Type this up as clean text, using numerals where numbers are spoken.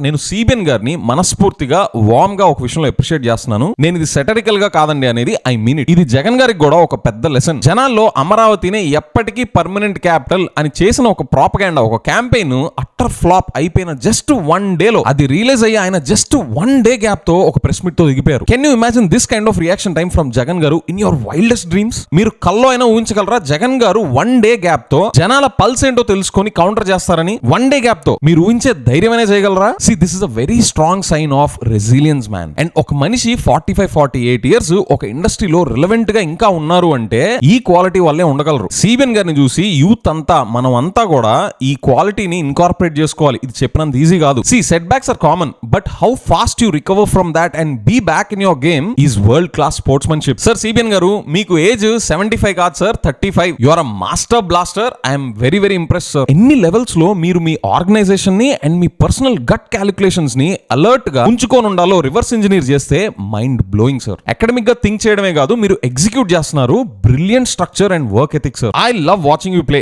నేను సిబిఎన్ గారిని మనస్ఫూర్తిగా వార్మ్ గా ఒక విషయంలో అప్రిషియేట్ చేస్తున్నాను. నేను ఇది సెటరికల్ గా కాదండి అనేది, ఐ మీన్ ఇట్. ఇది జగన్ గారికి కూడా ఒక పెద్ద లెసన్. జనాల్లో అమరావతిని ఎప్పటికీ పర్మనెంట్ క్యాపిటల్ అని చేసిన ఒక ప్రాపగాండా, ఒక క్యాంపెయిన్ అట్టర్ ఫ్లాప్ అయిపోయిన జస్ట్ 1 డేలో అది రియలైజ్ అయ్యి ఆయన జస్ట్ 1 డే గ్యాప్ తో ఒక ప్రెస్ మీట్ తో దిగిపోయారు. Can you imagine this kind of reaction time from Jagan గారు ఇన్ యువర్ వైల్డెస్ట్ డ్రీమ్స్? మీరు కల్లో అయినా ఊహించగలరా జగన్ గారు 1 డే గ్యాప్ తో జనాల పల్స్ ఏంటో తెలుసుకొని కౌంటర్ చేస్తారని? 1 డే గ్యాప్ తో మీరు ఊహించే ధైర్యమైనా చేయగలరా? See, this is a very strong sign of resilience, man. And ఒక మనిషి 45-48 years ఒక ఇండస్ట్రీలో రిలవెంట్ గా ఇంకా ఉన్నారు అంటే ఈ క్వాలిటీ వల్లే ఉండగలరు. సిబిఎన్ గారిని చూసి యూత్ అంతా, మనం అంతా కూడా ఈ క్వాలిటీని ఇన్కార్పొరేట్ చేసుకోవాలి. ఇది చెప్పినంత ఈజీ కాదు. See, setbacks are common, but how fast you recover from that and be back in your game is world class sportsmanship. Sir CBN గారు, మీకు ఏజ్ 75 కాదు sir, 35. You are a master blaster. I am very very impressed, sir. ఎన్ని levels లో మీరు మీ organisation ని and మీ personal gut calculations ని అలర్ట్ గా ఉంచుకొని ఉండాలో రివర్స్ ఇంజనీర్ చేస్తే మైండ్ బ్లోయింగ్ సార్. అకాడమిక్ గా థింక్ చేయడమే కాదు, మీరు ఎగ్జిక్యూట్ చేస్తున్నారు. Brilliant structure and work ethics sir. I love watching you play.